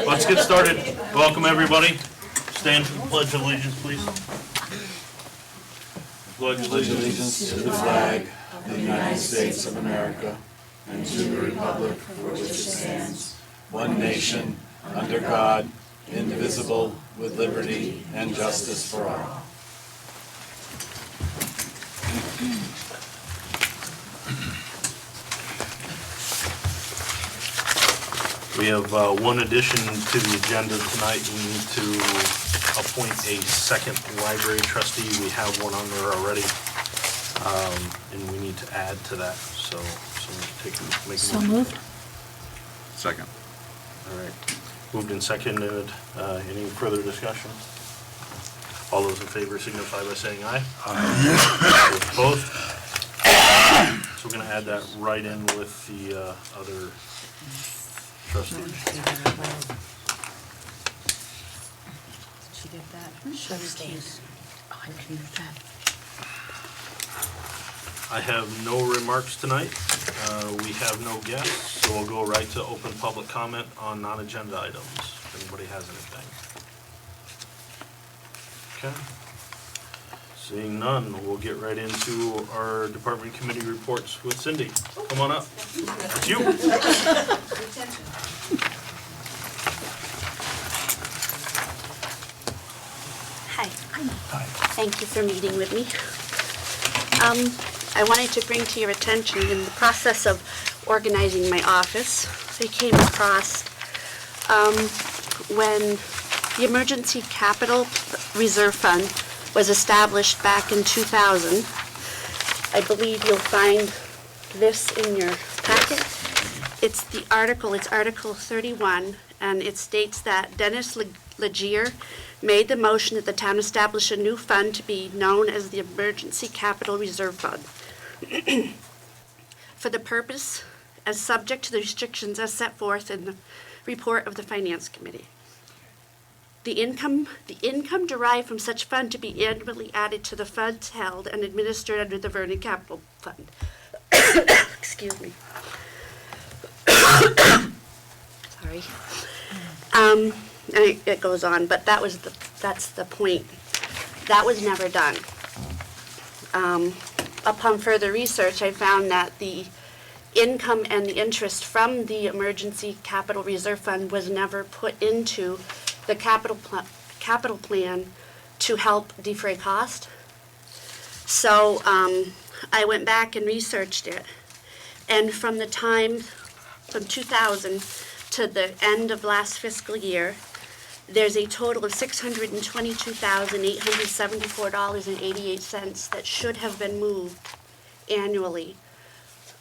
Let's get started. Welcome, everybody. Stand for the Pledge of Allegiance, please. Pledge Allegiance to the flag of the United States of America and to the republic for which it stands, one nation, under God, indivisible, with liberty and justice for all. We have one addition to the agenda tonight. We need to appoint a second library trustee. We have one on there already, and we need to add to that. So make So moved. Second. All right. Moved and seconded. Any further discussion? All those in favor signify by saying aye. Aye. Those opposed? So we're going to add that right in with the other trustee. Did she get that? Trustees. Oh, I can use that. I have no remarks tonight. We have no guests, so we'll go right to open public comment on non-agenda items, if anybody has anything. Okay. Seeing none, we'll get right into our department committee reports with Cindy. Come on up. It's you. Hi. Thank you for meeting with me. I wanted to bring to your attention, in the process of organizing my office, I came across when the Emergency Capital Reserve Fund was established back in 2000. I believe you'll find this in your packet. It's Article 31, and it states that Dennis Legier made the motion that the town establish a new fund to be known as the Emergency Capital Reserve Fund for the purpose as subject to the restrictions as set forth in the report of the Finance Committee. The income derived from such fund to be annually added to the funds held and administered under the Vernon Capital Fund. Excuse me. Sorry. And it goes on, but that's the point. That was never done. Upon further research, I found that the income and the interest from the Emergency Capital Reserve Fund was never put into the capital plan to help defray cost. So I went back and researched it, and from 2000 to the end of last fiscal year, there's a total of $622,874.88 that should have been moved annually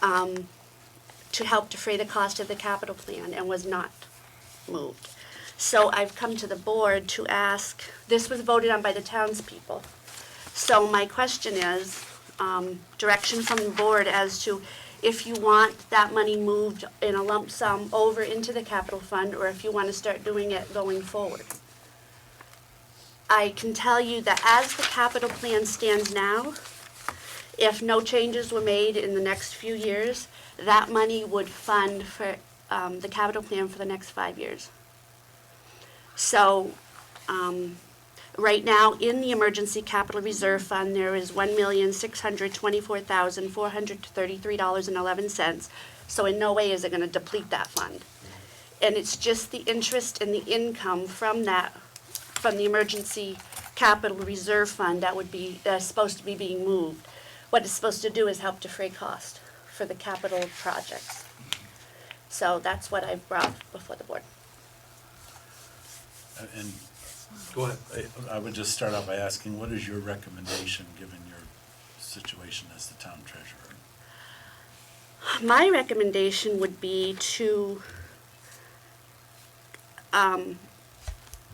to help defray the cost of the capital plan, and was not moved. So I've come to the board to ask, this was voted on by the townspeople. So my question is, direction from the board as to if you want that money moved in a lump sum over into the capital fund, or if you want to start doing it going forward. I can tell you that as the capital plan stands now, if no changes were made in the next few years, that money would fund for the capital plan for the next 5 years. So right now in the Emergency Capital Reserve Fund, there is $1,624,433.11. So in no way is it going to deplete that fund. And it's just the interest and the income from the Emergency Capital Reserve Fund that would be supposed to be being moved. What it's supposed to do is help defray cost for the capital projects. So that's what I've brought before the board. And Go ahead. I would just start out by asking, what is your recommendation given your situation as the town treasurer? My recommendation would be to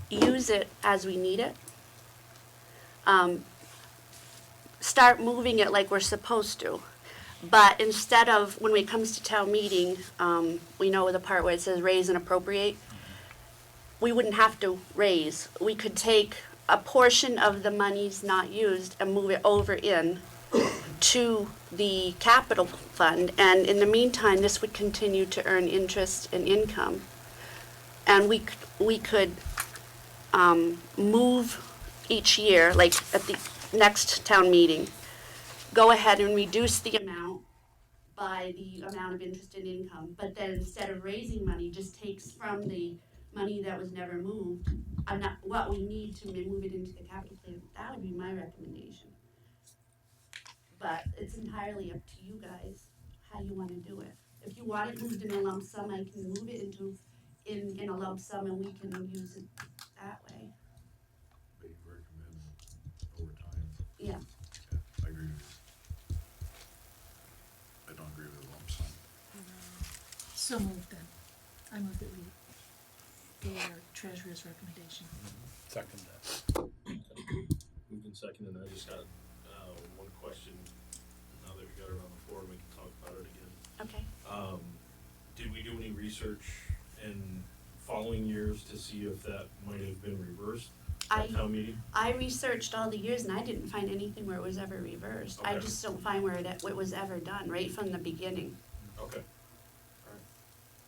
use it as we need it. Start moving it like we're supposed to. But instead of, when it comes to town meeting, we know the part where it says raise and appropriate. We wouldn't have to raise. We could take a portion of the monies not used and move it over in to the capital fund. And in the meantime, this would continue to earn interest and income And we could move each year, like at the next town meeting, go ahead and reduce the amount by the amount of interest and income, but then instead of raising money, just takes from the money that was never moved, what we need to move it into the capital plan. That would be my recommendation. But it's entirely up to you guys how you wanna do it. If you want it moved in a lump sum, I can move it in a lump sum and we can use it that way. But you recommend over time? Yeah. I agree with you. I don't agree with the lump sum. So moved then. I move that we go with our treasurer's recommendation. Second that. Moved in second, and I just got one question. Now that we got it on the floor, we can talk about it again. Okay. Did we do any research in following years to see if that might have been reversed at town meeting? I researched all the years and I didn't find anything where it was ever reversed. I Okay. just don't find where it was ever done, right from the beginning. Okay. Alright.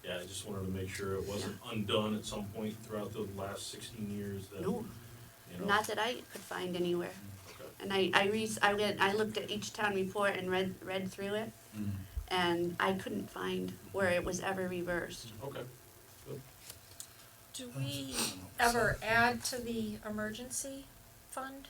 Yeah, I just wanted to make sure it wasn't undone at some point throughout the last 16 years that, No, you know. not that I could find anywhere. Okay. And I looked at each town report and read through it, and I couldn't find where it was ever reversed. Okay. Do we ever add to the emergency fund?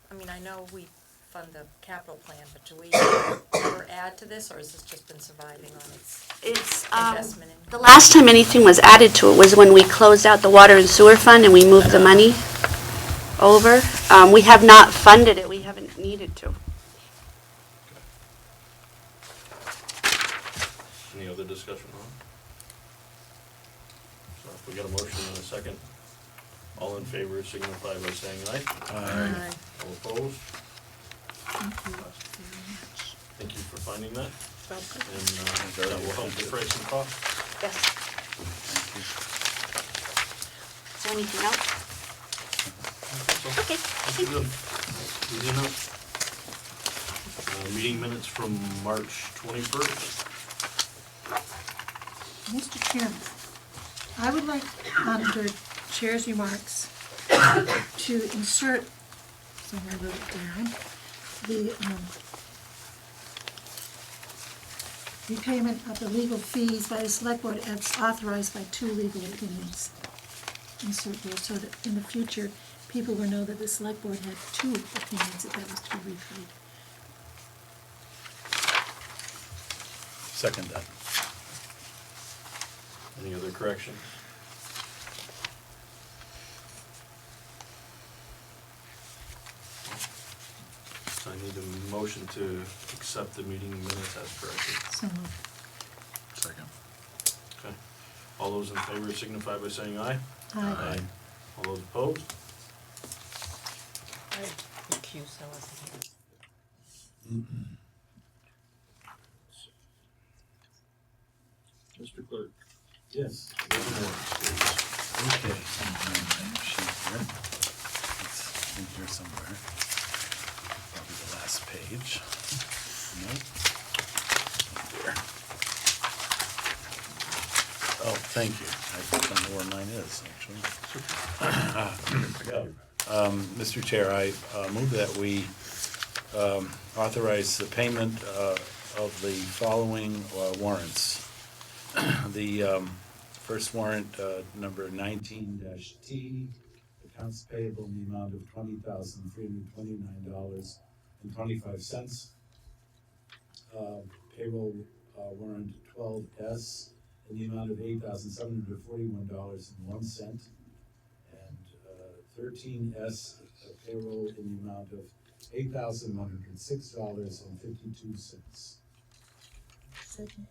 I mean, I know we fund the capital plan, but do we ever add to this, or has this just been surviving on its It's, investment income? the last time anything was added to it was when we closed out the water and sewer fund and we moved the money over. We have not funded it, we haven't needed to. Any other discussion on it? So if we got a motion and a second, all in favor signify by saying aye. Aye. All opposed? Thank you very much. Thank you for finding that, Okay. and that will help defray some costs. Yes. Is there anything else? Okay, Thank you. Easy enough. Meeting minutes from March 21st. Mr. Chairman, I would like, under Chair's remarks, to insert, somewhere I wrote it down, the repayment of the legal fees by the select board as authorized by 2 legal opinions. Insert those so that in the future, people will know that the select board had 2 opinions that was to be repaid. Second that. Any other corrections? So I need a motion to accept the meeting minutes as corrected. So moved. Second. Okay. All those in favor signify by saying aye. Aye. All those opposed? I recuse, I wasn't here. Mr. Clerk. Yes. There's a warrant, please. Okay. Sheet here. It's in here somewhere. Probably the last page. Nope. There. Oh, thank you. I don't know where mine is, actually. Mr. Chair, I move that we authorize the payment of the following warrants. The first warrant, number 19-T, accounts payable in the amount of $20,329.25. Payroll warrant 12S in the amount of $8,741.01. And 13S, payroll in the amount of $8,106.52. Second.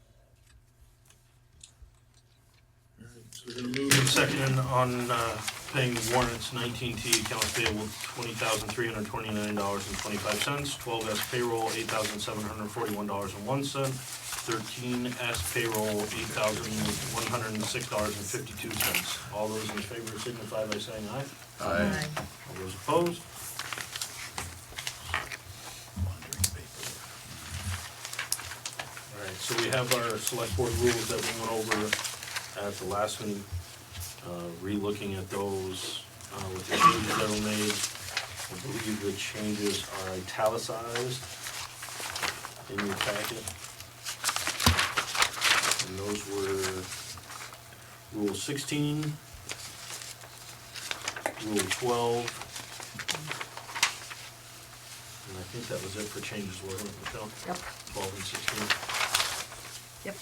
So we're gonna move in second on paying warrants 19T, accounts payable $20,329.25, 12S payroll $8,741.01, 13S payroll $8,106.52. All those in favor signify by saying aye. Aye. All those opposed? All right, so we have our select board rules that we went over at the last meeting. Re-looking at those with the changes that were made, I believe the changes are italicized in your packet. And those were Rule 16, Rule 12, and I think that was it for changes, wasn't it, Michelle? Yep. 12 and 16. Yep.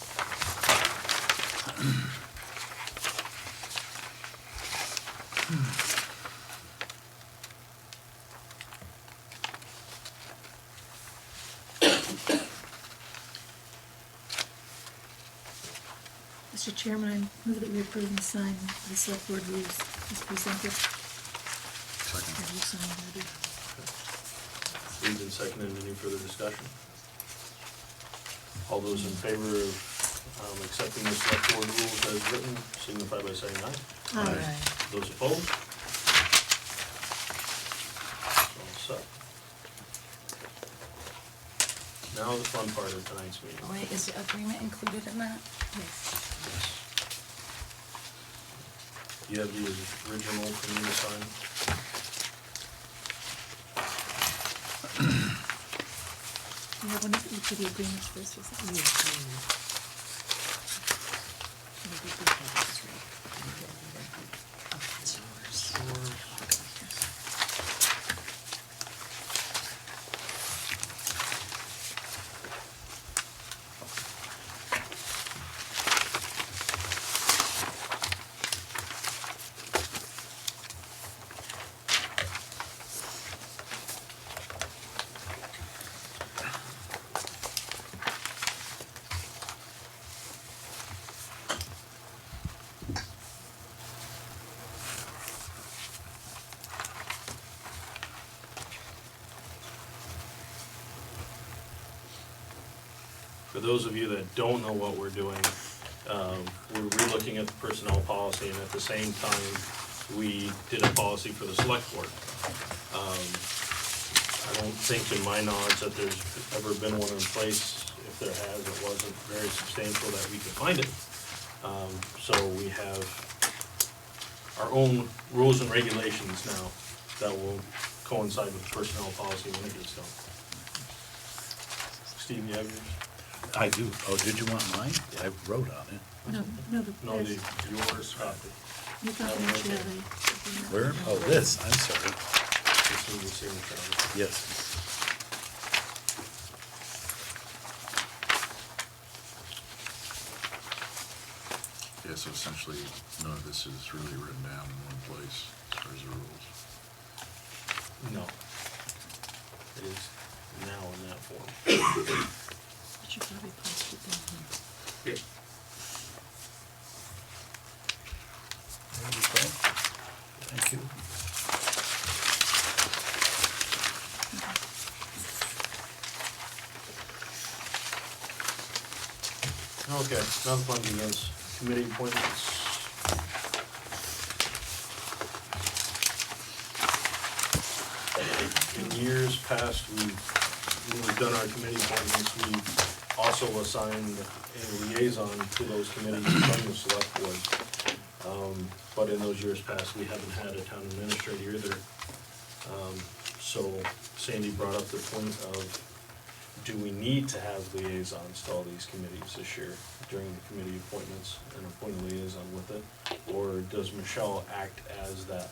Mr. Chairman, I move that we approve and sign the select board rules as presented. Second. Have you signed already? Moved and seconded. Any further discussion? All those in favor of accepting the select board rules as written signify by saying aye. Aye. Those opposed? All set. Now the fun part of tonight's meeting. Wait, is the agreement included in that? Yes. You have the original for me to sign? You have one of each of the agreements first, is that? Yes. That's yours. For those of you that don't know what we're doing, we're relooking at the personnel policy, and at the same time, we did a policy for the select board. I don't think in my knowledge that there's ever been one in place. If there has, it wasn't very substantial that we could find it. So we have our own rules and regulations now that will coincide with the personnel policy when it gets done. Steve, you have yours? I do. Oh, did you want mine? I wrote on it. No, No, there's yours copy. the confidentiality agreement. Where? Oh, this. I'm sorry. Just need your signature on it. Yes. Yeah, so essentially, none of this is really written down in one place as far as the rules. No. It is now in that form. I should probably post it down here. Yep. There you go. Thank you. Okay, now the fun begins. Committee appointments. In years past, when we've done our committee appointments, we've also assigned a liaison to those committees from the select board. But in those years past, we haven't had a town administrator either. So Sandy brought up the point of, do we need to have liaisons to all these committees this year during the committee appointments and appoint a liaison with it? Or does Michelle act as that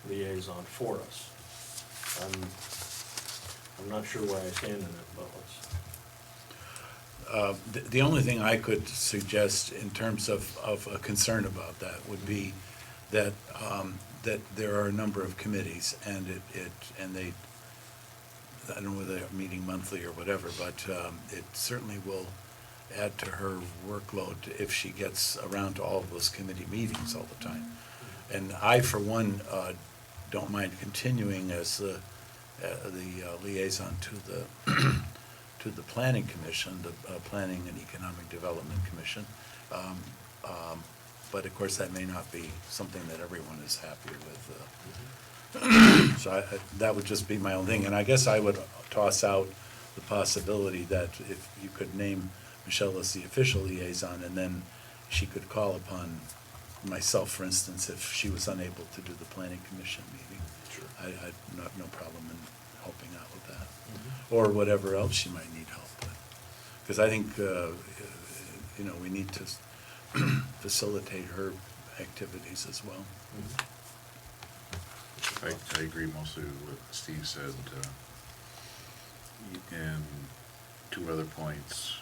liaison for us? I'm not sure where I stand in it, but let's. The only thing I could suggest in terms of a concern about that would be that, that there are a number of committees, and they, I don't know whether they're meeting monthly or whatever, but it certainly will add to her workload if she gets around to all of those committee meetings all the time. And I, for one, don't mind continuing as the liaison to the Planning Commission, the Planning and Economic Development Commission. But of course, that may not be something that everyone is happy with. So that would just be my own thing. And I guess I would toss out the possibility that if you could name Michelle as the official liaison, and then she could call upon myself, for instance, if she was unable to do the planning commission meeting, Sure. I'd no problem in helping out with that. Mhm. Or whatever else she might need help with. Because I think, we need to facilitate her activities as well. Mhm. I agree mostly with what Steve said, and two other points.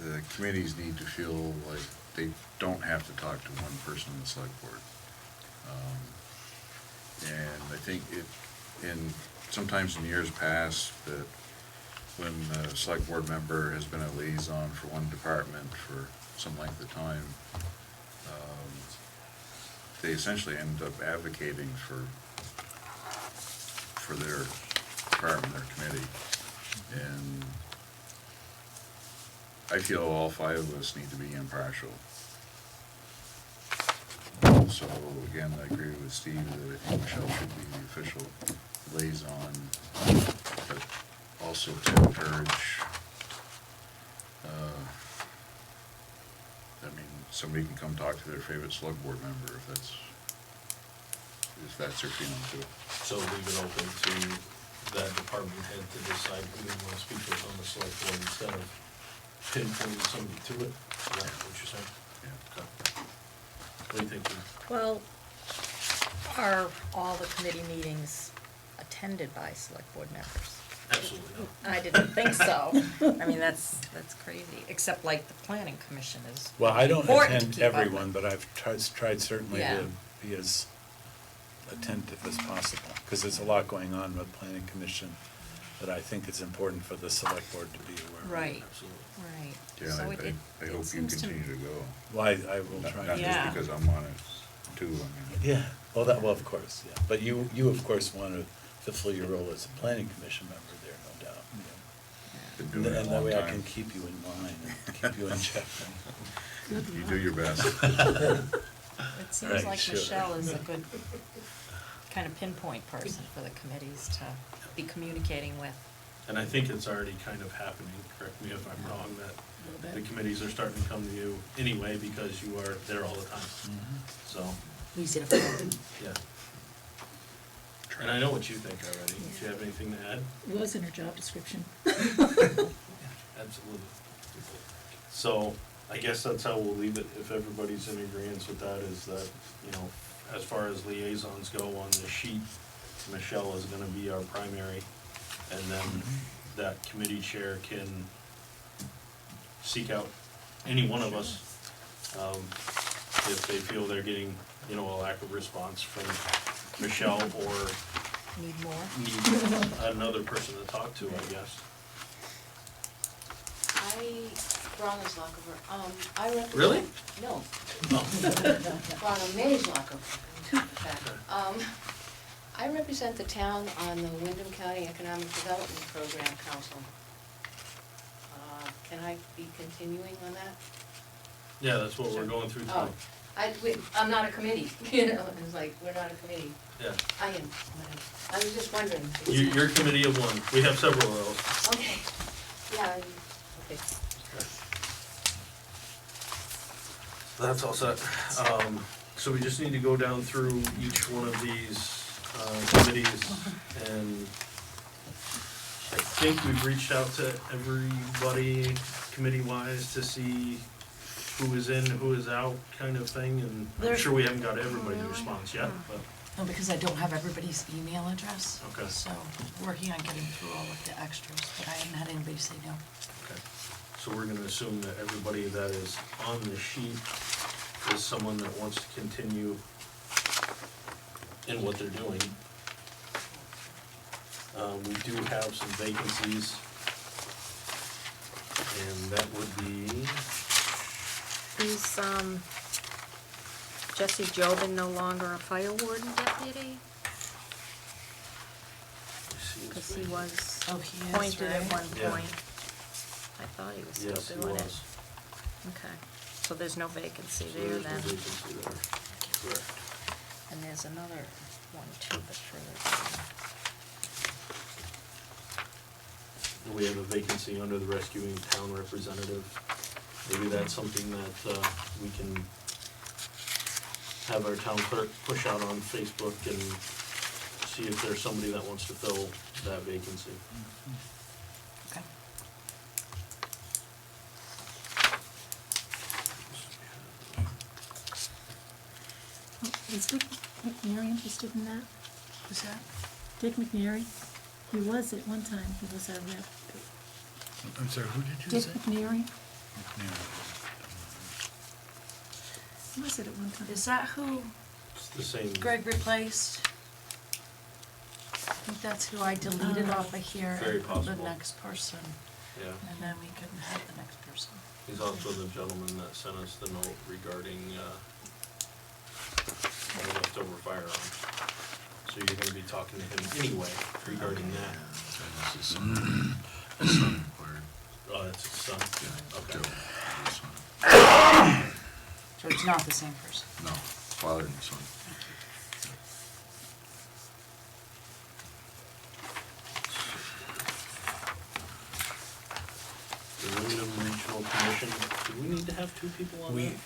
The committees need to feel like they don't have to talk to one person on the select board. And I think sometimes in years past, that when a select board member has been a liaison for one department for some length of time, they essentially end up advocating for their department, their committee. And I feel all five of us need to be impartial. So again, I agree with Steve that I think Michelle should be the official liaison, but also to encourage, somebody can come talk to their favorite select board member if that's their feeling too. So leave it open to that department head to decide who they want to speak with on the select board instead of pinpointing somebody to it? Is that what you're saying? Yeah. Okay. What do you think, Ruth? Well, are all the committee meetings attended by select board members? Absolutely not. I didn't think so. I mean, that's crazy, except like the planning commission is Well, I don't important to attend keep up everyone, with. but I've tried certainly Yeah. to be as attentive as possible, because there's a lot going on with planning commission that I think it's important for the select board to be aware of. Right, Absolutely. right. Yeah, So I it hope you seems to me- continue to go. Well, I will Not try. not to. Yeah. just because I'm on it too, I mean. Yeah, well, of course, yeah. But you of course want to fulfill your role as a planning commission member there, no doubt. Been Yeah. doing it a And that long way I time. can keep you in line and keep you in check. You do your best. It seems Right, like sure. Michelle is a good kind of pinpoint person for the committees to be communicating with. And I think it's already kind of happening, correct me if I'm wrong, that the committees are starting to come to you anyway because you are there all the time. So, Easy to find. yeah. And I know what you think already. Do you have anything to add? It was in her job description. Absolutely. So, I guess that's how we'll leave it, if everybody's in agreeance with that, is that, as far as liaisons go on the sheet, Michelle is gonna be our primary, and then that committee chair can seek out any one of us, if they feel they're getting, a lack of response from Michelle, or Need more? need another person to talk to, I guess. Ronald Lockever, I represent. Really? No, Oh. Ronald Mays Lockever, in fact. I represent the town on the Wyndham County Economic Development Program Council. Can I be continuing on that? Yeah, that's what we're going through Oh, tonight. I'm not a committee, it's like, we're not a committee. Yeah. I am, I was just wondering. Your committee of one. We have several of those. Okay, yeah, okay. That's all set. So we just need to go down through each one of these committees, and I think we've reached out to everybody committee-wise to see who is in, who is out, kind of thing, and I'm There's- sure we haven't got everybody's response yet, but, No, because I don't have everybody's email address. Okay. So working on getting through all of the extras, but I haven't had anybody say no. okay. So we're gonna assume that everybody that is on the sheet is someone that wants to continue in what they're doing. We do have some vacancies, and that would be, Is, Jesse Jobin no longer a fire warden deputy? let's see, Because he was Oh, he is, appointed at right? one Yeah. point. I thought he was yes, he still doing it. was. Okay, so there's no vacancy So there there's no then. vacancy there. Correct. And there's another one too, but further down. We have a vacancy under the rescuing town representative. maybe that's something that we can have our town clerk push out on Facebook and see if there's somebody that wants to fill that vacancy. Okay. Is Dick McNary interested in that? Who's that? Dick McNary? He was at one time, he was our rep. I'm sorry, who did you Dick say? McNary? He was it at one time. Is that who It's the same. Greg replaced? I think that's who I deleted off of here. Very The possible. next person, Yeah, and then we can have the next person. he's also the gentleman that sent us the note regarding the leftover firearms. So you're gonna be talking to him anyway regarding that. That's his son. His son inquired. Oh, that's his son? Okay. Joe, his son. So it's not the same person. No, father and son. The Wyndham Regional Commission, do we need to have two people on We, that?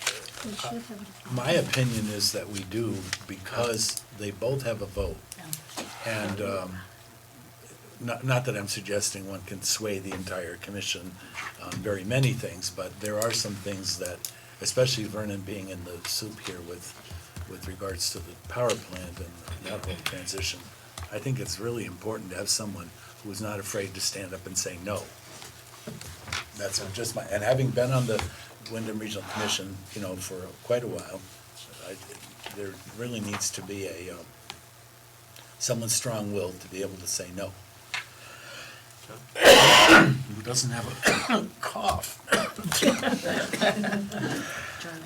We should have it. my opinion is that we do, because they both have a vote. Yeah. And, not that I'm suggesting one can sway the entire commission on very many things, but there are some things that, especially Vernon being in the soup here with regards to the power plant and that whole transition, I think it's really important to have someone who's not afraid to stand up and say no. That's just my, and having been on the Wyndham Regional Commission, you know, for quite a while, there really needs to be someone strong-willed to be able to say no. Who doesn't have a cough. Join the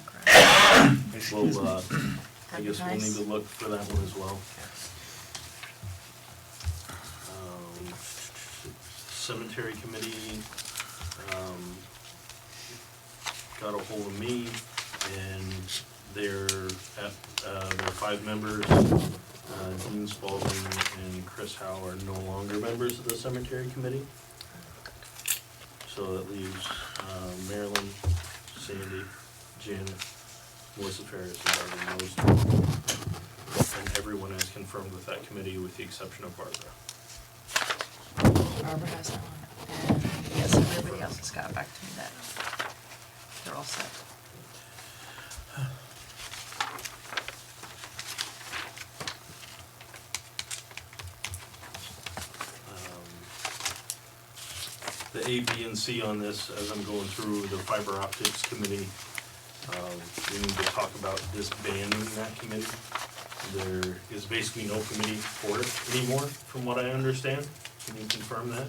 crowd. Well, I That'd be guess we'll nice. need to look for that one as well. Cemetery Committee, got a hold of me, and their 5 members, Dean Spalding and Chris Howe, are no longer members of the Cemetery Committee. So that leaves Marilyn, Sandy, Janet, Melissa Ferris, and Barbara Mose. And everyone is confirmed with that committee with the exception of Barbara. Barbara has that one, and yes, everybody else has got back to me that they're all set. The A, B, and C on this, as I'm going through the fiber optics committee, we need to talk about disbanding that committee. There is basically no committee for it anymore, from what I understand. Can you confirm that?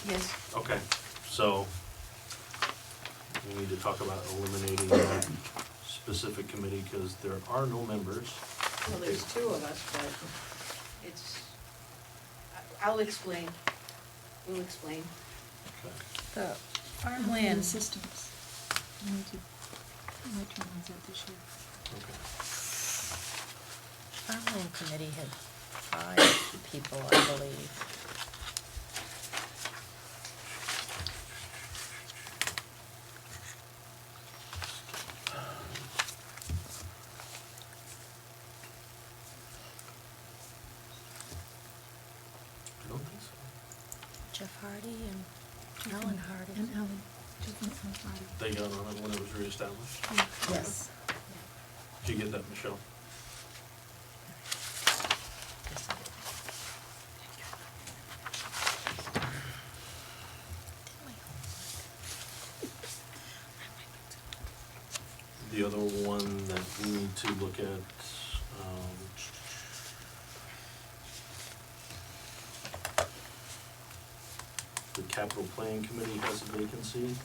Yes. Okay, so we need to talk about eliminating that specific committee because there are no members. Well, there's 2 of us, but it's, I'll explain. We'll explain. Okay. The And farmland, systems. I need to, I might turn those out this year. Okay. farmland committee had 5 people, I believe. I don't think so. Jeff Hardy and Alan Hardy. And Ellen, different from Friday. They got on it when it was reestablished? Yes. Did you get that, Michelle? Yes, I did. Did my homework. The other one that we need to look at, the capital planning committee has a vacancy.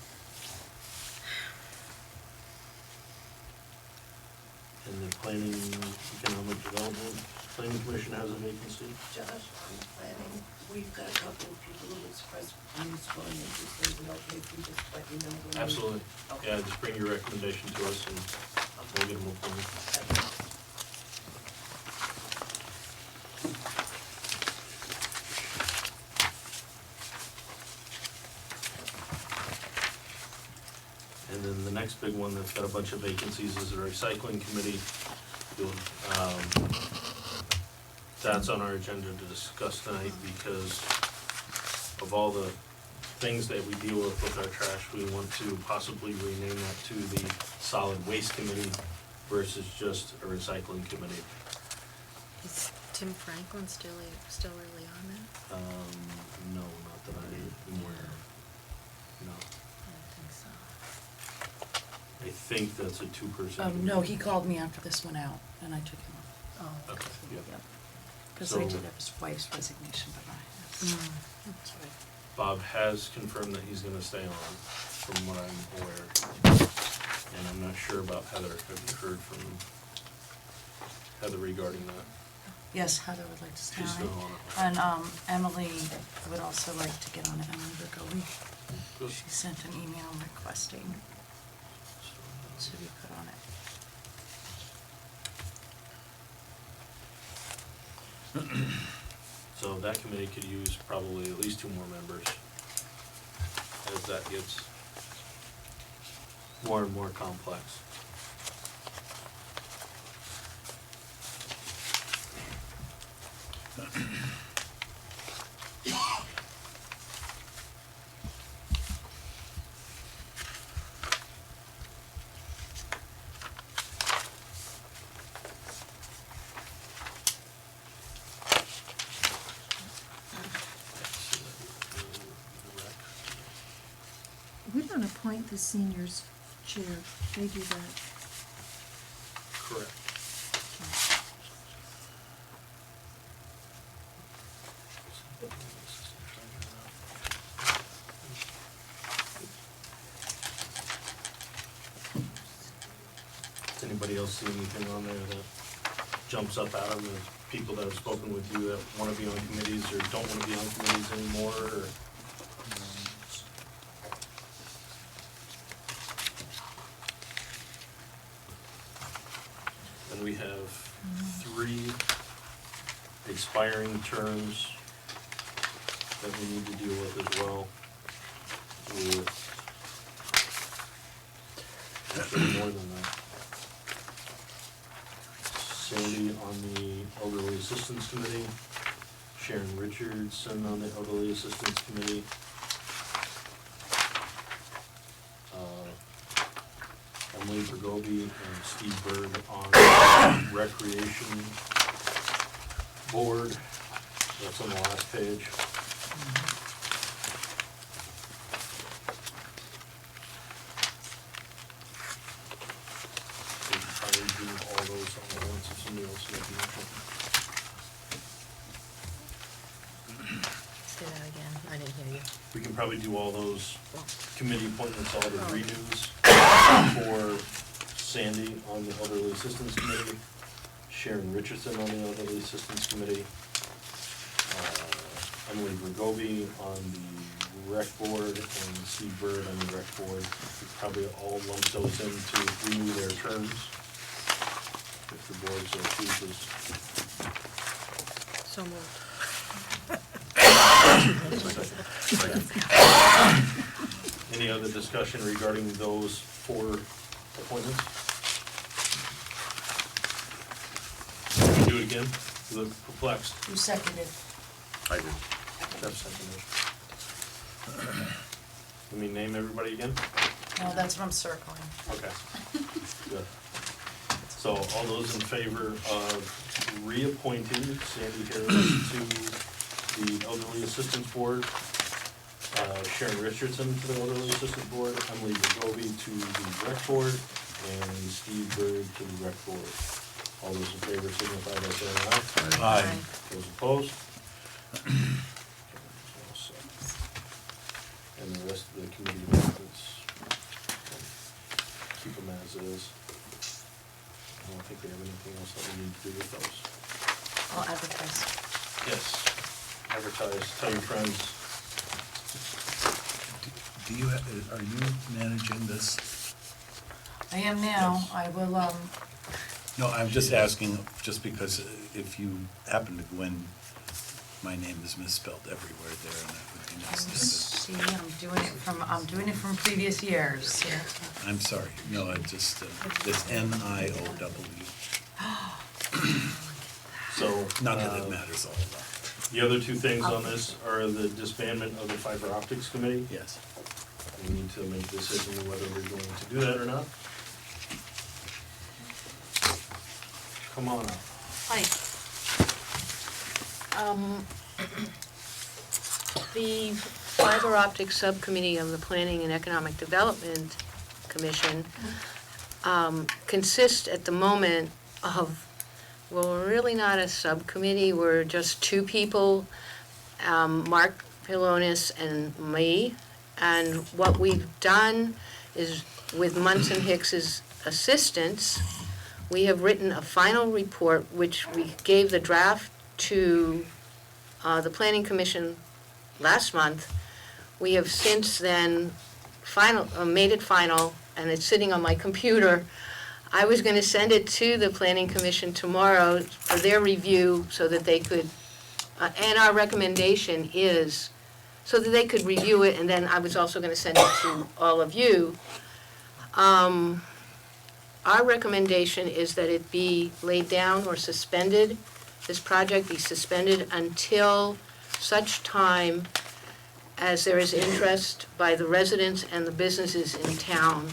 And the planning, economic development, planning commission has a vacancy. Josh, on planning, we've got a couple of people who expressed useful and interest, is it okay if we just let you know? when we- Absolutely. Okay. Yeah, just bring your recommendation to us and we'll get them appointed. And And then the next big one that's got a bunch of vacancies is the recycling committee. That's on our agenda to discuss tonight because of all the things that we deal with our trash. We want to possibly rename that to the solid waste committee versus just a recycling committee. Is Tim Franklin still really on that? No, not that I'm aware of. No. I don't think so. I think that's a two-person. No, he called me after this went out, and I took him off. Oh. Okay, yeah. Because So- I did have his wife's resignation, but I have. That's right. Bob has confirmed that he's gonna stay on, from what I'm aware. And I'm not sure about Heather. Have you heard from Heather regarding that? Yes, Heather would like to stay She's on still it. on it. And Emily would also like to get on it, Emily Bergoli. Good. She sent an email requesting to be put on it. So that committee could use probably at least 2 more members as that gets more and more complex. We don't appoint the seniors chair, they do that. Correct. Does anybody else see anything on there that jumps up at them as people that have spoken with you that want to be on committees or don't want to be on committees anymore, or? And we have 3 expiring terms that we need to deal with as well. With actually more than that. Sandy on the Elderly Assistance Committee, Sharon Richardson on the Elderly Assistance Committee, Emily Bergobi and Steve Bird on the Recreation Board. That's on the last page. We can probably do all those on the ones if somebody else makes a motion. Say that again, I didn't hear you. We can probably do all those committee appointments, all the redos for Sandy on the Elderly Assistance Committee, Sharon Richardson on the Elderly Assistance Committee, Emily Bergobi on the Rec Board, and Steve Bird on the Rec Board. We probably all lump those in to renew their terms, if the board so chooses. So moved. Any other discussion regarding those 4 appointments? Do it again, you look perplexed. Who seconded? I did. Jeff seconded. Let me name everybody again? No, that's what I'm circling. Okay, good. So all those in favor of reappointing Sandy Harris to the Elderly Assistance Board, Sharon Richardson to the Elderly Assistance Board, Emily Bergobi to the Rec Board, and Steve Bird to the Rec Board. All those in favor signify by saying aye. Aye. Those opposed? And the rest of the committee appointments, keep them as is. I don't think we have anything else that we need to do with those. I'll advertise. Yes, advertise, tell your friends. Do you, are you managing this? I am now, Yes. I will, No, I'm just asking, just because if you happen to go in my name is misspelled everywhere there, and that would be nice to See, I'm doing it from previous years. Yeah. I'm sorry, no, I just, it's Niow. So. Not that it matters all that. The other two things on this are the disbandment of the fiber optics committee. Yes. We need to make a decision whether we're going to do that or not. Come on up. Hi. The fiber optic subcommittee of the Planning and Economic Development Commission consists at the moment of, well, we're really not a subcommittee, we're just two people, Mark Pilonis and me. And what we've done is, with Munson Hicks's assistance, we have written a final report, which we gave the draft to the Planning Commission last month. We have since then made it final, and it's sitting on my computer. I was going to send it to the Planning Commission tomorrow for their review so that they could, and our recommendation is, so that they could review it, and then I was also going to send it to all of you. Our recommendation is that it be laid down or suspended, this project be suspended until such time as there is interest by the residents and the businesses in town.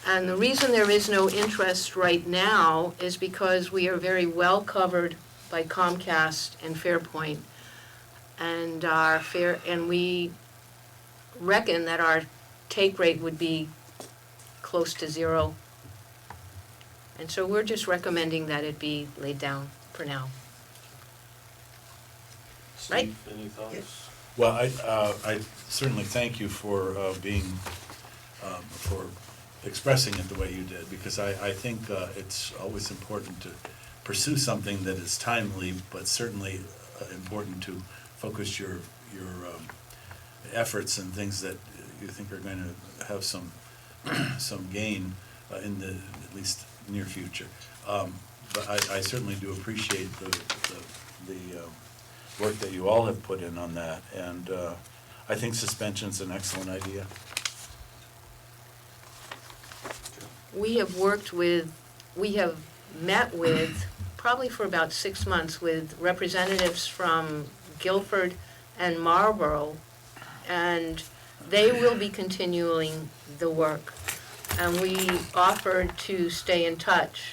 And the reason there is no interest right now is because we are very well covered by Comcast and Fairpoint. And we reckon that our take rate would be close to zero. And so we're just recommending that it be laid down for now. Right. Steve, any thoughts? Well, I certainly thank you for for expressing it the way you did, because I think it's always important to pursue something that is timely, but certainly important to focus your efforts and things that you think are going to have some gain in the at least near future. But I certainly do appreciate the work that you all have put in on that, and I think suspension's an excellent idea. We have met with, probably for about 6 months, with representatives from Guilford and Marlborough, and they will be continuing the work. And we offered to stay in touch.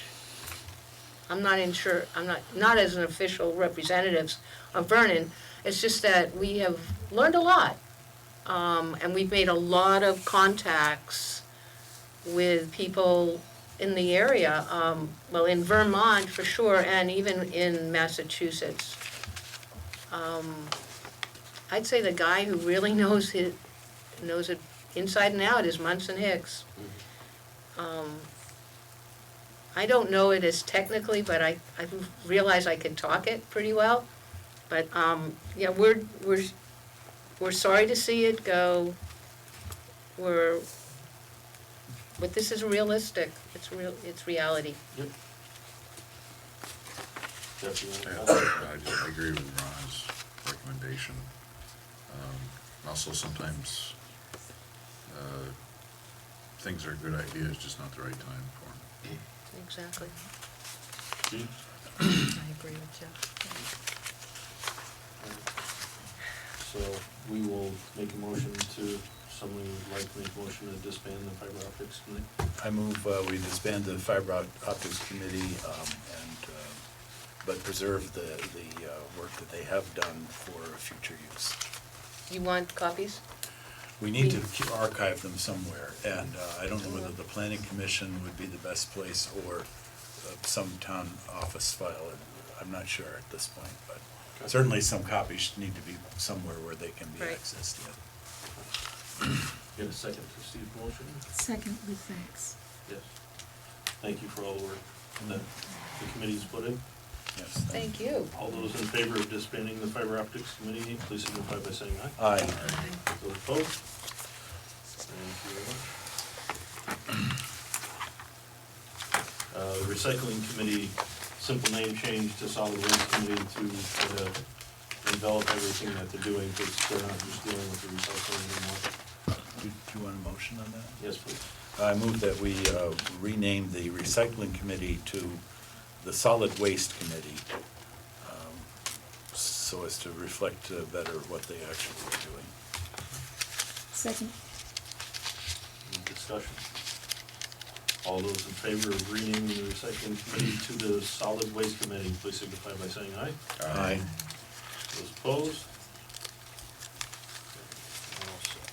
I'm not as an official representative of Vernon, it's just that we have learned a lot. And we've made a lot of contacts with people in the area, well, in Vermont for sure, and even in Massachusetts. I'd say the guy who really knows it inside and out is Munson Hicks. I don't know it as technically, but I realize I can talk it pretty well. But yeah, we're sorry to see it go. But this is realistic. It's reality. Yep. Jeff, you Yeah, want to comment? I agree with Ron's recommendation. Also, sometimes things are good ideas, just not the right time for them. Exactly. Steve? I agree with Jeff. So we will make a motion to, someone would like to make a motion to disband the fiber optics committee? I move we disband the fiber optics committee, but preserve the work that they have done for future use. You want copies? We need to archive them somewhere, and I don't know whether the planning commission would be the best place or some town office file. I'm not sure at this point, but certainly some copies need to be somewhere where they can be Right. accessed. Get a second to Steve's motion? Second with thanks. Yes. Thank you for all the work that the committee's put in. Yes. Thank you. All those in favor of disbanding the fiber optics committee, please signify by saying aye. Aye. Those opposed? Thank you very much. The recycling committee, simple name change to solid waste committee to envelop everything that they're doing, because they're not just dealing with the recycling anymore. Do you want a motion on that? Yes, please. I move that we rename the recycling committee to the solid waste committee, so as to reflect better what they actually are doing. Second. Any discussion? All those in favor of renaming the recycling committee to the solid waste committee, please signify by saying aye. Aye. Those opposed? All set.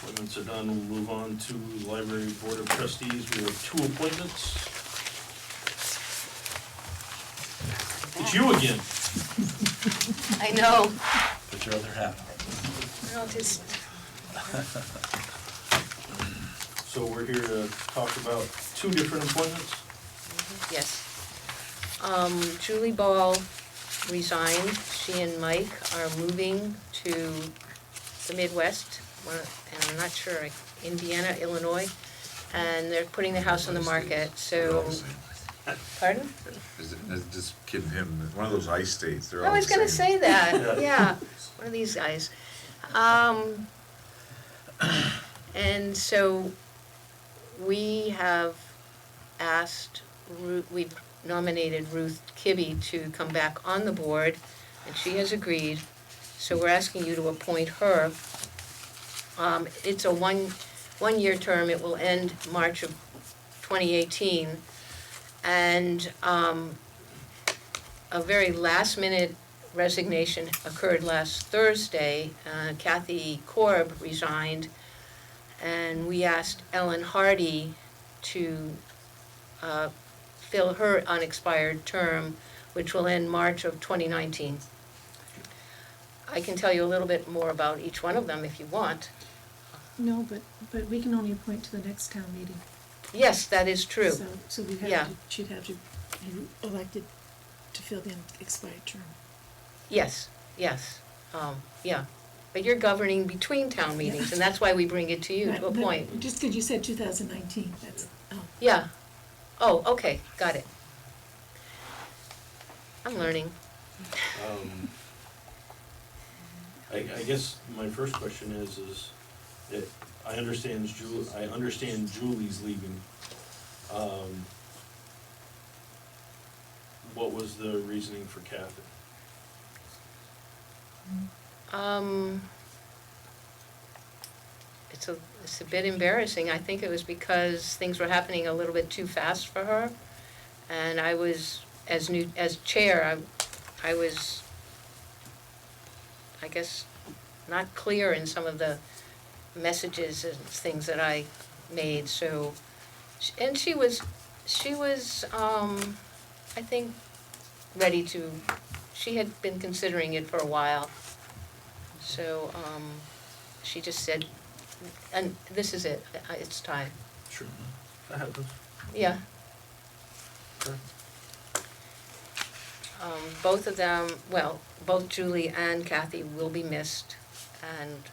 Appointments are done, we'll move on to Library Board of Trustees. We have 2 appointments. It's you again. I know. Put your other hat on. Well, just, So we're here to talk about 2 different appointments. yes. Julie Ball resigned. She and Mike are moving to the Midwest, and I'm not sure, Indiana, Illinois, and they're putting the house on the market, so, pardon? Just kidding him, one of those ice states, they're I all was the gonna same. say that, Yeah. yeah, one of these guys. And so we have asked, we've nominated Ruth Kibby to come back on the board, and she has agreed. So we're asking you to appoint her. It's a one-year term. It will end March of 2018. And a very last-minute resignation occurred last Thursday. Kathy Korb resigned, and we asked Ellen Hardy to fill her unexpired term, which will end March of 2019. I can tell you a little bit more about each one of them if you want. No, but we can only appoint to the next town meeting. Yes, that is true. So we Yeah. have to, she'd have to be elected to fill the expired term. Yes, yes, yeah. But you're governing between town meetings, and that's why we bring it to you Right, to but appoint. Just because you said 2019, that's, oh. Yeah. Oh, okay, got it. I'm learning. I guess my first question is that I understand Julie's leaving. What was the reasoning for Kathy? It's a bit embarrassing. I think it was because things were happening a little bit too fast for her. And I was, as chair, I was, I guess, not clear in some of the messages and things that I made, so, and she was, I think, ready to, she had been considering it for a while. So, she just said, and this is it, it's time. Sure. That happens. Yeah. Sure. Both of them, well, both Julie and Kathy will be missed, and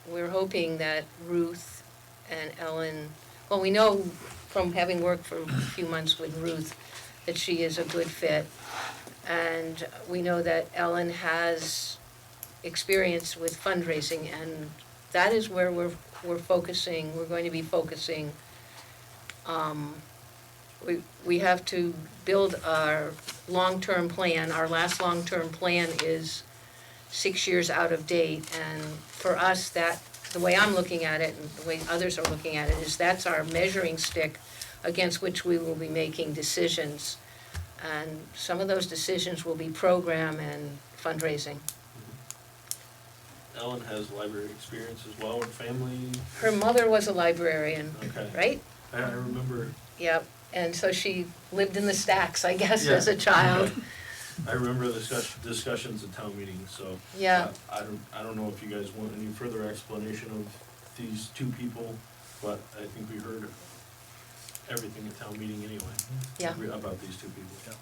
we're hoping that Ruth and Ellen, well, we know from having worked for a few months with Ruth that she is a good fit, and we know that Ellen has experience with fundraising, and that is where we're focusing, we're going to be focusing. We have to build our long-term plan. Our last long-term plan is 6 years out of date, and for us, that, the way I'm looking at it and the way others are looking at it, is that's our measuring stick against which we will be making decisions. And some of those decisions will be program and fundraising. Ellen has library experience as well, and family. Her mother was a librarian, Okay. right? I remember. Yep, and so she lived in the stacks, I guess, Yeah. as a child. I remember the discussions at town meetings, so. Yeah. I don't know if you guys want any further explanation of these 2 people, but I think we heard everything at town meeting anyway. Yeah. About these 2 people.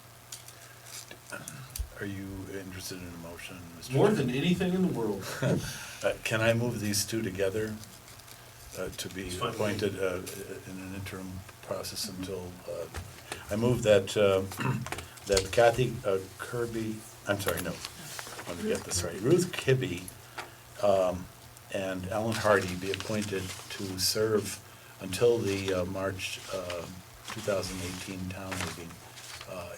Are you interested in a motion, Mr. More Chairman? than anything in the world. Can I move these 2 together to be It's fine. appointed in an interim process until, I move that that Kathy Kirby, I'm sorry, no, let me get this right. Ruth Kibby and Alan Hardy be appointed to serve until the March 2018 town meeting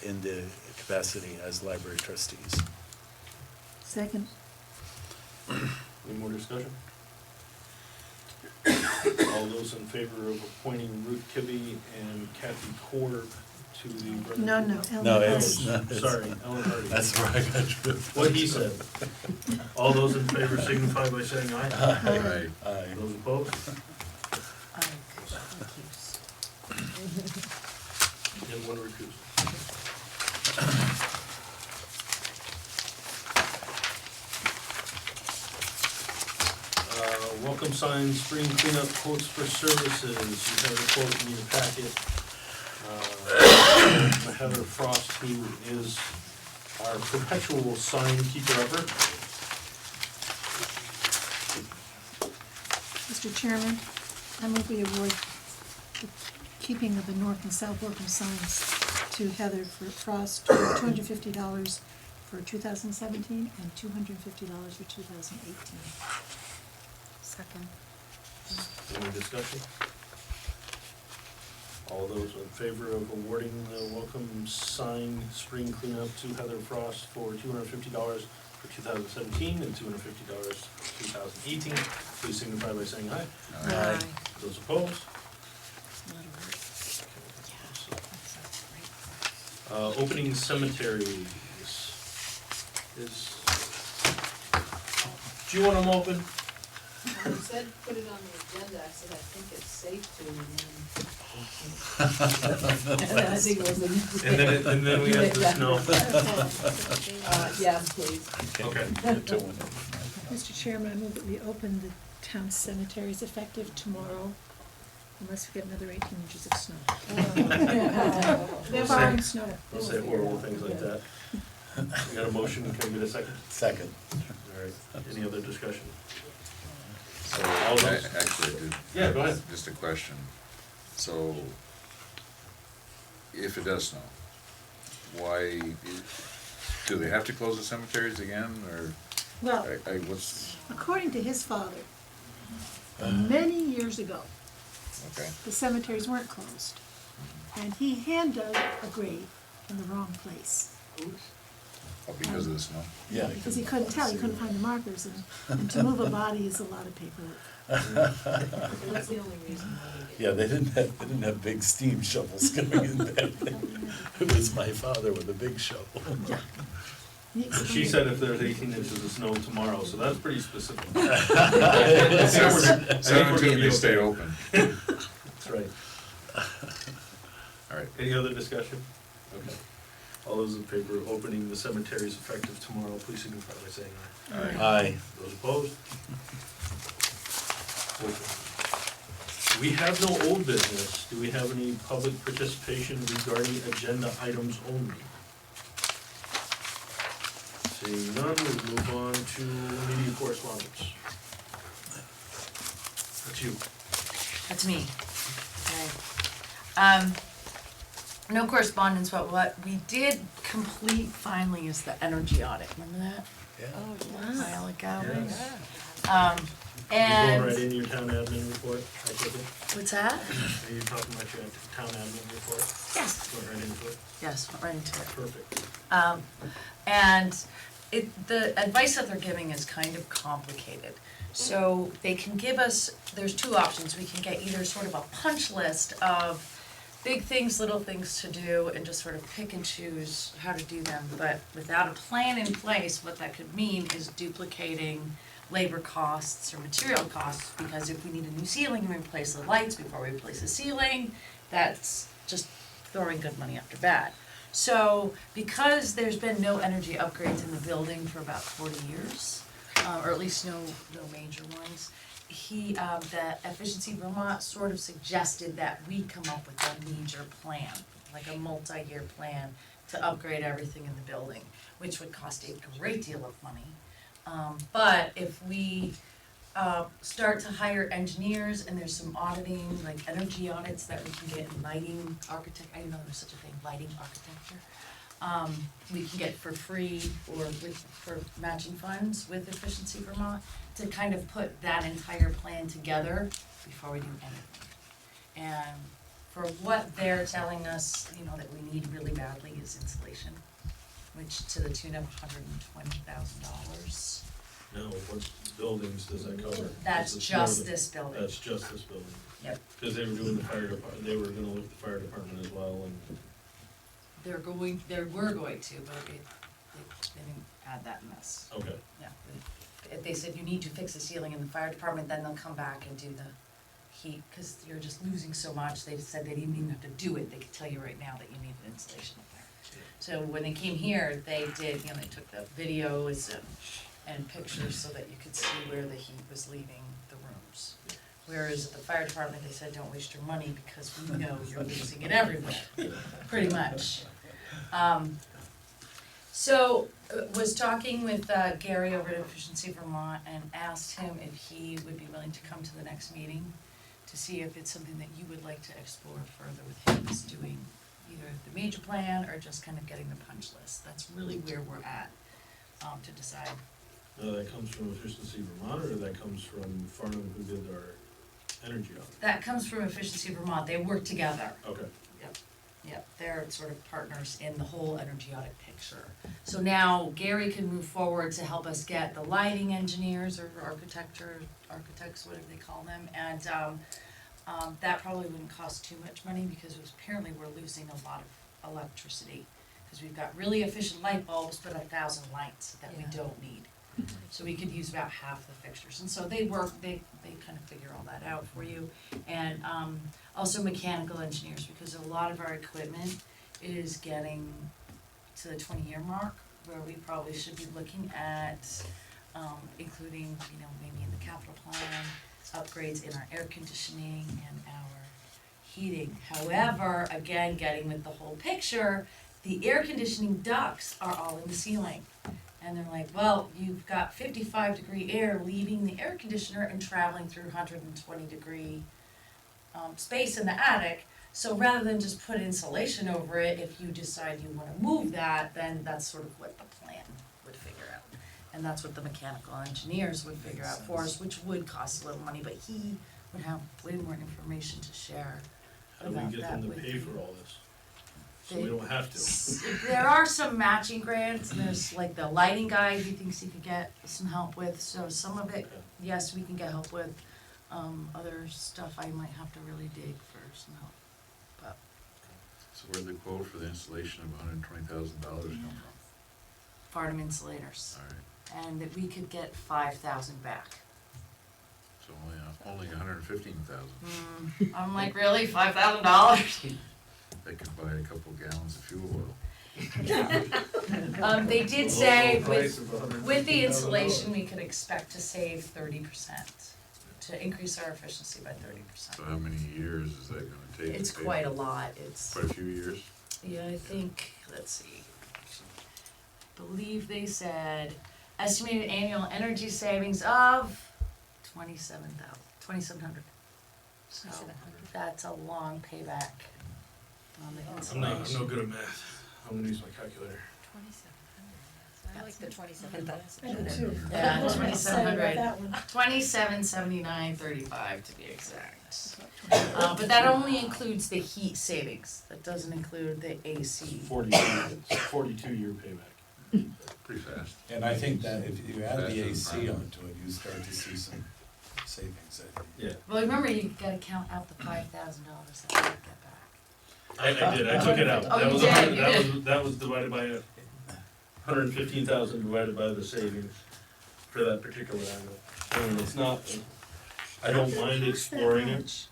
in the capacity as library trustees. Second. Any more discussion? All those in favor of appointing Ruth Kibby and Kathy Korb to the... No, Ellen No, Hardy. it's not. Sorry, Ellen Hardy. That's where I got you. What he said. All those in favor signify by saying aye. Aye. Aye. Those opposed? And one recusal. Welcome sign, spring cleanup quotes for services. You have a quote in your packet. Heather Frost, who is our perpetual sign keeper-upper. Mr. Chairman, I move we award the keeping of the north and south welcome signs to Heather Frost for $250 for 2017 and $250 for 2018. Second. Any discussion? All those in favor of awarding the welcome sign spring cleanup to Heather Frost for $250 for 2017 and $250 for 2018, please signify by saying aye. Aye. Those opposed? Opening cemeteries is, do you want them open? I said put it on the agenda, I said I think it's safe to, and then I think it was a. And then we have the snow. Yeah, please. Okay. Mr. Chairman, I move that we open the town cemeteries effective tomorrow, unless we get another 18 inches of snow. They're borrowing snow. Don't say horrible things like that. We got a motion, can we get a second? Second. All right, any other discussion? So, All those- actually, I did. Yeah, go ahead. Just a question. So, if it does snow, why, do they have to close the cemeteries again, or, Well, what's, according to his father, many years ago, okay, the cemeteries weren't closed. And he hand-dug a grave in the wrong place. oh, because of the snow? Yeah. Because he couldn't tell, he couldn't find the markers, and to move a body is a lot of paperwork. That's the only reason why we did. Yeah, they didn't have big steam shovels coming in there. It was my father with a big shovel. He She explained said if there's 18 inches of snow tomorrow, so that's pretty specific. Seventeen, they stay open. That's right. All right. Any other discussion? Okay. All those in favor of opening the cemeteries effective tomorrow, please signify by saying aye. Aye. Those opposed? Okay. We have no old business. Do we have any public participation regarding agenda items only? Seeing none, we'll move on to media correspondence. That's you. That's me. Okay. No correspondence, but what we did complete finally is the energy audit. Remember that? Yeah. A while ago. Yes. You're And going right into your town admin report, I take it? what's that? Are you talking about your town admin report? Yes. Going right into it? Yes, right into it. Perfect. And the advice that they're giving is kind of complicated. So they can give us, there's two options. We can get either sort of a punch list of big things, little things to do, and just sort of pick and choose how to do them. But without a plan in place, what that could mean is duplicating labor costs or material costs, because if we need a new ceiling and replace the lights before we replace the ceiling, that's just throwing good money after bad. So because there's been no energy upgrades in the building for about 40 years, or at least no major ones, the Efficiency Vermont sort of suggested that we come up with a major plan, like a multi-year plan to upgrade everything in the building, which would cost a great deal of money. But if we start to hire engineers, and there's some auditing, like energy audits that we can get in lighting architect, I didn't know there was such a thing, lighting architecture. we can get for free or for matching funds with Efficiency Vermont to kind of put that entire plan together before we do anything. And for what they're telling us, that we need really badly is insulation, which to the tune of $120,000. No, what buildings does that cover? That's Is it just more than- this building. That's just this building? Yep. Because they were doing the fire department, they were gonna look at the fire department as well, and They were going to, but they didn't add that mess. okay. Yeah, if they said you need to fix the ceiling in the fire department, then they'll come back and do the heat, cause you're just losing so much, they said they didn't even have to do it, they could tell you right now that you need an insulation up there. So when they came here, they did, they took the videos and pictures so that you could see where the heat was leaving the rooms. Whereas at the fire department, they said, don't waste your money because we know you're losing it everywhere, pretty much. So, was talking with Gary over at Efficiency Vermont and asked him if he would be willing to come to the next meeting to see if it's something that you would like to explore further with him, is doing either the major plan or just kind of getting the punch list. That's really where we're at, to decide. Now, that comes from Efficiency Vermont, or that comes from Farnham, who did our energy audit? That comes from Efficiency Vermont, they work together. Okay. Yep, they're sort of partners in the whole energy audit picture. So now Gary can move forward to help us get the lighting engineers or architects, whatever they call them, and that probably wouldn't cost too much money because apparently we're losing a lot of electricity. Because we've got really efficient light bulbs, but 1,000 lights that we don't need. So we could use about half the fixtures, and so they kind of figure all that out for you. And also mechanical engineers, because a lot of our equipment is getting to the 20-year mark, where we probably should be looking at including, maybe in the capital plan, upgrades in our air conditioning and our heating. However, again, getting with the whole picture, the air conditioning ducts are all in the ceiling. And they're like, well, you've got 55-degree air leaving the air conditioner and traveling through 120-degree space in the attic. So rather than just put insulation over it, if you decide you want to move that, then that's sort of what the plan would figure out. And that's what the mechanical engineers would figure out for us, which would cost a little money, but he would have way more information to share How do we about get that them to with pay you. for all this? So we don't have to. There are some matching grants, there's like the lighting guy, he thinks he could get some help with, so some of it, yes, we can get help with. Other stuff I might have to really dig for some help, but. So where'd the quote for the installation of $120,000 come from? Farnham Insulators, All right, and that we could get 5,000 back. so only 115,000. I'm like, really, $5,000? They could buy a couple gallons of fuel oil. They did say with the insulation, we could expect to save 30%, to increase our efficiency by 30%. So how many years is that gonna take? It's to pay quite a for? lot, it's, Quite a few years? yeah, I think, let's see. I believe they said estimated annual energy savings of 2,700. So that's a long payback on the I'm no insulation. good at math. I'm gonna use my calculator. 2,700, I like the 27,000. I do too. Yeah, I'm excited about 2,700. that one. 2779.35 to be exact. But that only includes the heat savings, that doesn't include the AC. 42-year payback. Pretty fast. And I think that if you add the Faster than AC prime. onto it, you start to see some savings, I think. Yeah, Well, remember, you gotta count out the $5,000 that we get back. I did, I took it out. Oh, That you was did, you did. That was divided by 115,000 divided by the savings for that particular angle. And it's not, I don't mind exploring it.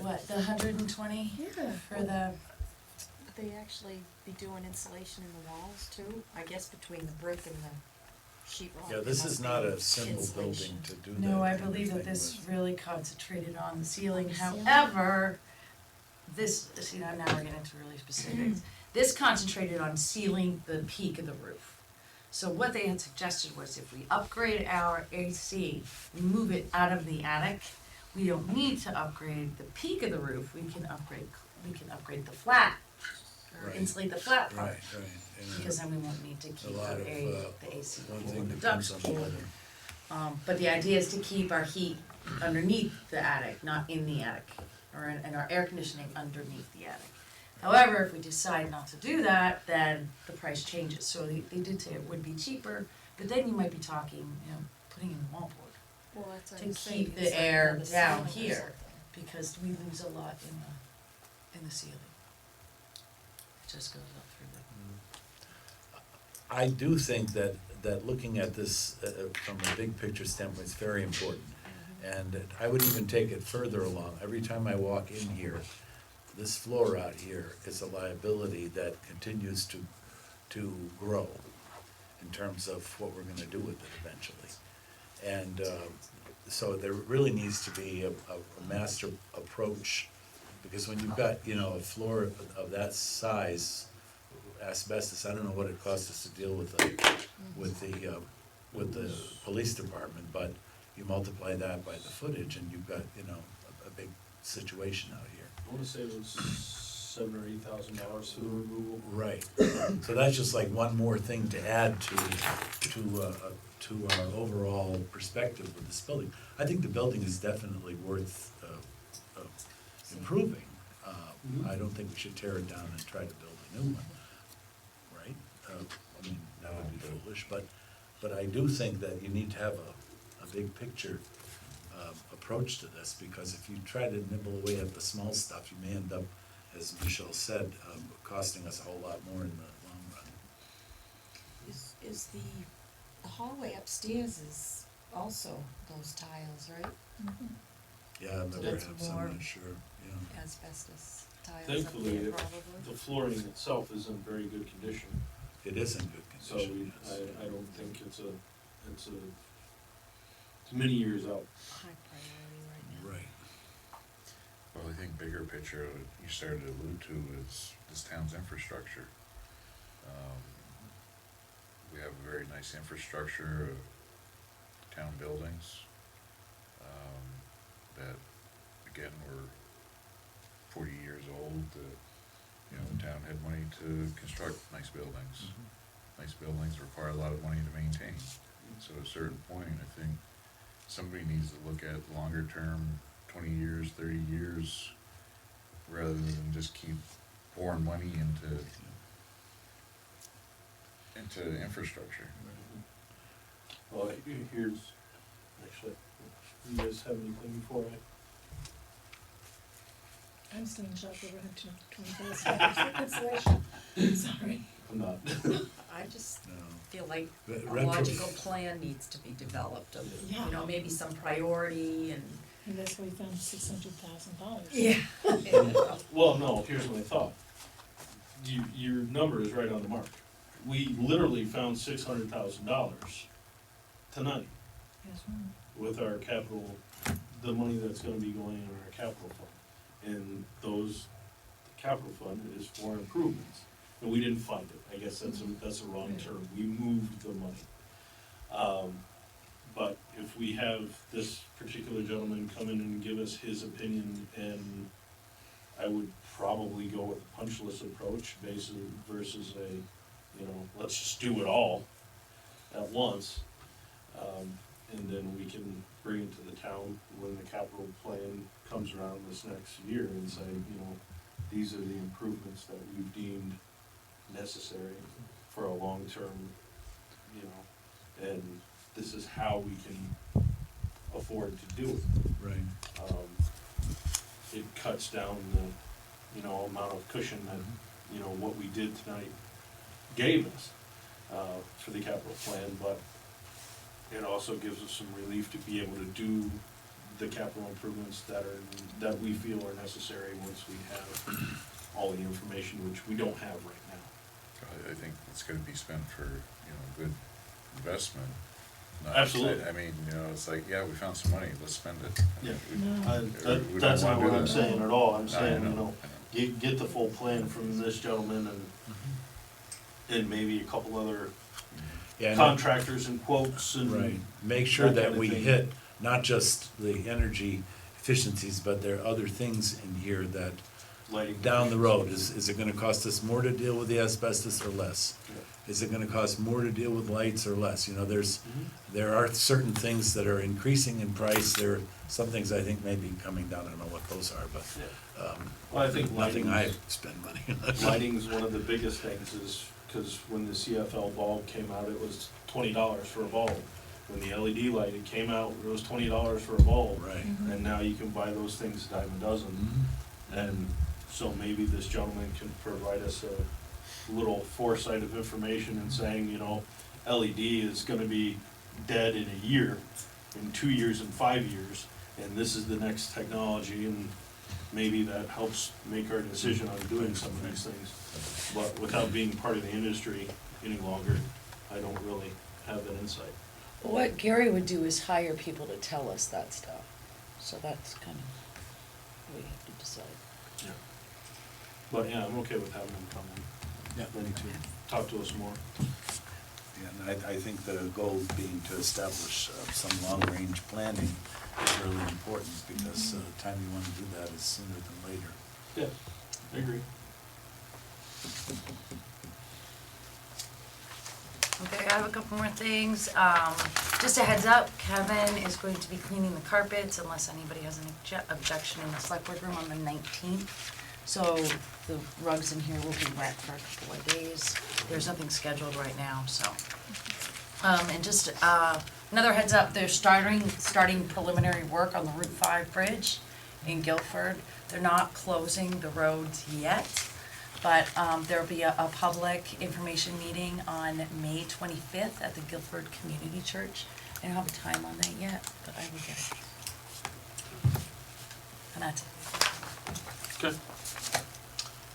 What, the 120 Yeah. for the, Would they actually be doing insulation in the walls too? I guess between the brick and the sheetrock. Yeah, this must is be not a simple insulation. building to do that. no, I kind of believe that thing this with. really concentrated on the ceiling. On the ceiling. However, this, see, now we're getting into really specifics. This concentrated on sealing the peak of the roof. So what they had suggested was if we upgrade our AC, we move it out of the attic, we don't need to upgrade the peak of the roof, we can upgrade the flat or Right. insulate the flat part. Right, right. And Because then we won't need to keep lot of, the AC one cool thing and the depends ducts on the cool. other. But the idea is to keep our heat underneath the attic, not in the attic, and our air conditioning underneath the attic. However, if we decide not to do that, then the price changes. So they did say it would be cheaper, but then you might be talking, putting in wallboard Well, that's what to I'm saying, keep it's the like air on the down ceiling or here, something. because we lose a lot in the ceiling. It just goes up through the. I do think that looking at this from a big picture standpoint is very important. And I would even take it further along. Every time I walk in here, this floor out here is a liability that continues to grow in terms of what we're gonna do with it eventually. And so there really needs to be a master approach, because when you've got, a floor of that size, asbestos, I don't know what it costs us to deal with the police department, but you multiply that by the footage and you've got, a big situation out here. I wanna say it was $7,000 or $8,000 for the removal. Right, so that's just like one more thing to add to our overall perspective with this building. I think the building is definitely worth improving. I don't think we should tear it down and try to build a new one, right? I mean, that would be foolish, but I do think that you need to have a big picture approach to this, because if you try to nibble away at the small stuff, you may end up, as Michelle said, costing us a whole lot more in the long run. Is the hallway upstairs is also those tiles, right? Yeah, So maybe that's perhaps, I'm more- not sure, yeah. Asbestos tiles up Thankfully, there the probably. flooring itself is in very good condition, It is in good so condition, yes. I don't think it's many years out. High priority right now. Right. Well, I think bigger picture, you started to allude to, is this town's infrastructure. We have a very nice infrastructure of town buildings, that, again, were 40 years old, the town had money to construct nice buildings. Nice buildings require a lot of money to maintain. So at a certain point, I think somebody needs to look at longer term, 20 years, 30 years, rather than just keep pouring money into infrastructure. Well, here's, actually, you guys have anything before I'm still in shock over $120,000 for insulation. Sorry. I'm not. I just No. feel like But a retro- logical plan needs to be developed of, Yeah. maybe some priority and. And that's why we found $600,000. Yeah. Well, no, here's my thought. Your number is right on the mark. We literally found $600,000 tonight Yes, with our capital, the money that's gonna be going in our capital fund. And the capital fund is for improvements, and we didn't fund it, I guess that's a wrong term, we moved the money. But if we have this particular gentleman come in and give us his opinion, and I would probably go with a punch list approach versus let's just do it all at once. And then we can bring it to the town when the capital plan comes around this next year and say, these are the improvements that we've deemed necessary for a long-term, and this is how we can afford to do it. Right. It cuts down the, amount of cushion that, what we did tonight gave us, for the capital plan, but it also gives us some relief to be able to do the capital improvements that we feel are necessary once we have all the information, which we don't have right now. I think it's gonna be spent for, good investment. Not- Absolutely. I mean, it's like, yeah, we found some money, let's spend it. Yeah. No. We That's don't not wanna what do I'm that. saying at all, I'm I saying, know. get the full plan from this gentleman and maybe a couple other Yeah, and- contractors and quotes and. Right, make sure that that kind of we thing. hit not just the energy efficiencies, but there are other things in here that Lighting. down the road? Is it gonna cost us more to deal with the asbestos or less? Is it gonna cost more to deal with lights or less? You know, there are certain things that are increasing in price. There are some things I think may be coming down. I don't know what those are, but, Well, I think nothing I lighting's, spend money on. lighting's one of the biggest things is, because when the CFL bulb came out, it was $20 for a bulb. When the LED light, it came out, it was $20 for a bulb. Right. And now you can buy those things a dime a dozen. Mhm. And so maybe this gentleman can provide us a little foresight of information and saying, you know, LED is gonna be dead in a year, in 2 years and 5 years, and this is the next technology, and maybe that helps make our decision on doing some of these things. But without being part of the industry any longer, I don't really have that insight. What Gary would do is hire people to tell us that stuff, so that's kind of what we have to decide. Yeah. But yeah, I'm okay with having them come in. Yeah. And to talk to us more. Yeah, and I think the goal being to establish some long-range planning is really important, because the time you want to do that is sooner than later. Yeah, I agree. Okay, I have a couple more things. Just a heads up, Kevin is going to be cleaning the carpets unless anybody has an objection in the select board room on the 19th. So the rugs in here will be wet for a couple of days. There's nothing scheduled right now, so. And just another heads up, they're starting preliminary work on the Route 5 bridge in Guilford. They're not closing the roads yet, but there'll be a public information meeting on May 25th at the Guilford Community Church. I don't have a time on that yet, but I will get it. And that's it. Okay.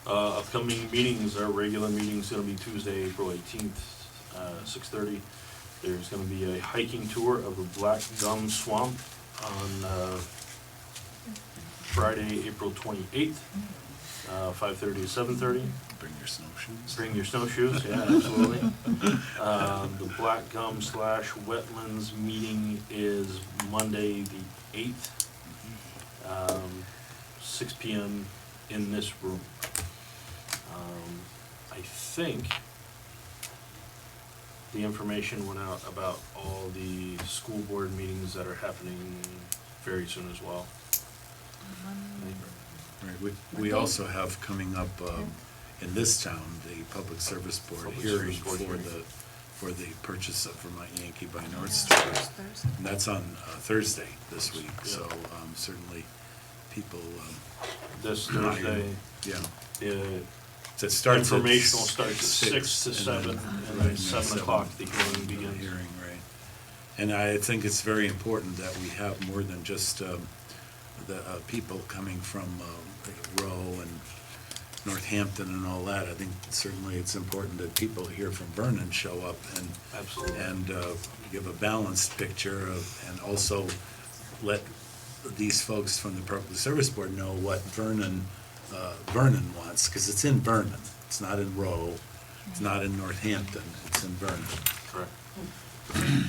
Upcoming meetings, our regular meeting's gonna be Tuesday, April 18th, 6:30. There's gonna be a hiking tour of the Black Gum Swamp on Friday, April 28th, 5:30 to 7:30. Bring your snowshoes. Bring your snowshoes, yeah, absolutely. The Black Gum / Wetlands meeting is Monday, the 8th, 6 PM in this room. I think the information went out about all the school board meetings that are happening very soon as well. Right, we also have coming up in this town, the Public Service Board Public hearing Service Board hearing. for the purchase of Vermont Yankee by North Star. And that's on Thursday this week, so certainly people. This Thursday, Yeah. So it starts at informational starts at 6 to and 7, and then 7 o'clock the hearing begins. Hearing, right. And I think it's very important that we have more than just the people coming from Row and Northampton and all that. I think certainly it's important that people here from Vernon show up and Absolutely. and give a balanced picture of, and also let these folks from the Public Service Board know what Vernon wants, because it's in Vernon. It's not in Row, it's not in Northampton, it's in Vernon. Correct.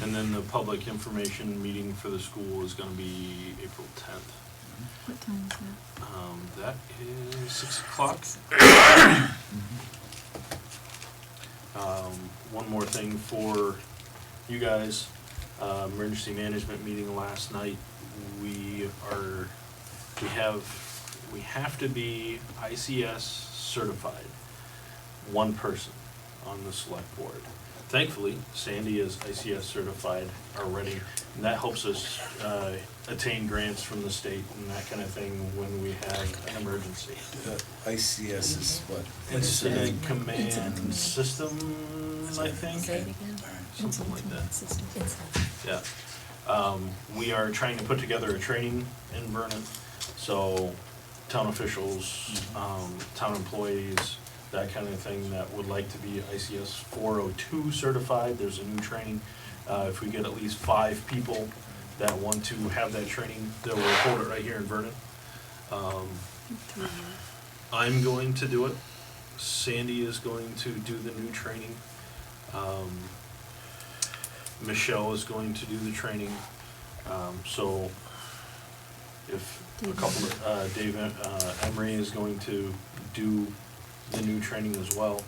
And then the public information meeting for the school is gonna be April 10th. What time is that? That is 6 o'clock. One more thing for you guys, emergency management meeting last night. We have to be ICS certified, one person on the select board. Thankfully, Sandy is ICS certified already, and that helps us attain grants from the state and that kind of thing when we have an emergency. ICS is what? Incident Command System, I think. Say it again. Something like that. System. Yeah. We are trying to put together a training in Vernon, so town officials, town employees, that kind of thing that would like to be ICS 402 certified. There's a new training. If we get at least 5 people that want to have that training, they'll hold it right here in Vernon. I'm going to do it. Sandy is going to do the new training. Michelle is going to do the training. So if a couple of, Dave Emery is going to do the new training as well.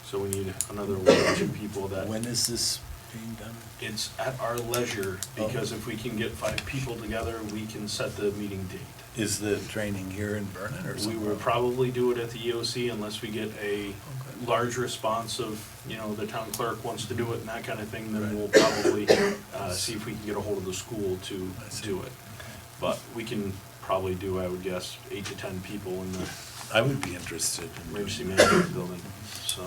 So we need another one or two people that. When is this being done? It's at our leisure, because if we can get 5 people together, we can set the meeting date. Is the training here in Vernon or We somewhere? would probably do it at the EOC unless we get a Okay. large response of, the town clerk wants to do it and that kind of thing, then Right. we'll probably see if we can get a hold of the school to I see. do it. But we can probably do, I would guess, 8 to 10 people in the I would be interested in doing emergency that. management building, so.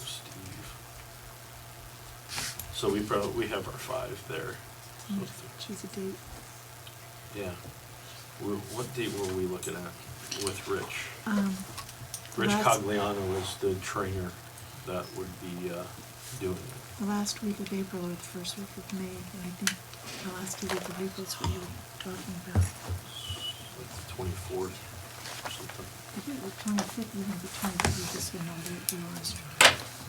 Steve. So we have our 5 there. So Choose a date. yeah. What date were we looking at with Rich? Rich Last- Cogliano was the trainer that would be doing it. The last week of April or the first week of May, and I think the last 2 weeks of April is what you were talking about. Like the 24th or something. I think the 25th, even the 25th, you just went over it, the last.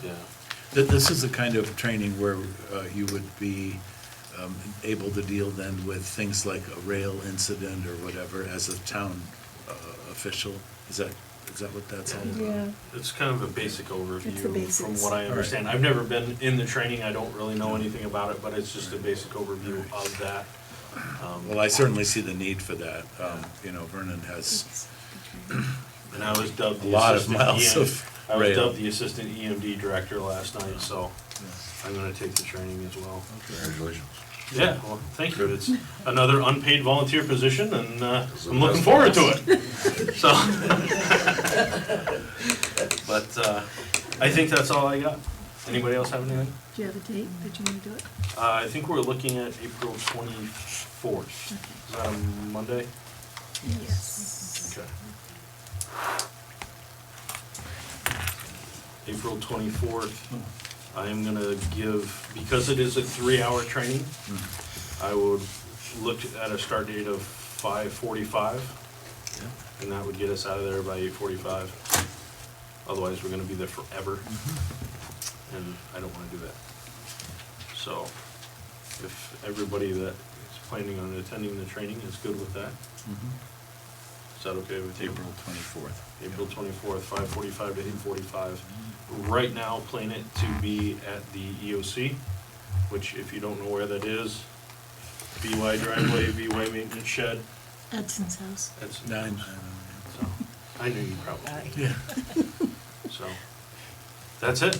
Yeah. This is the kind of training where you would be able to deal then with things like a rail incident or whatever as a town official? Is that what that's all about? Yeah. It's kind of a basic It's the overview from basics. what I All right. understand. I've never been in the training, I don't really know anything about it, but it's just a basic overview of that. Well, I certainly see the need for that. Vernon has It's okay. And I was dubbed a the lot of assistant miles of I was rail. dubbed the assistant EMD director last night, so I'm gonna take the training as well. Congratulations. Yeah, well, thank you. It's another unpaid volunteer position, and I'm looking forward to it. So, but I think that's all I got. Anybody else have anything? Do you have a date that you want to do it? I think we're looking at April 24th. Okay. Is that a Monday? Yes. Okay. April 24th. I am gonna give, because it is a 3-hour training, I would look at a start date of 5:45, and that would get us out of there by 8:45. Otherwise, we're gonna be there forever, and I don't wanna do that. So, if everybody that is planning on attending the training is good with that, is that okay with you? April 24th. April 24th, 5:45 to 8:45. Right now, plan it to be at the EOC, which if you don't know where that is, BY driveway, BY maintenance shed. Edson's house. That's, Nine. so, I knew you probably. Yeah. So, that's it.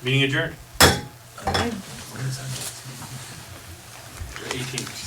Meeting adjourned. When is that? 18th.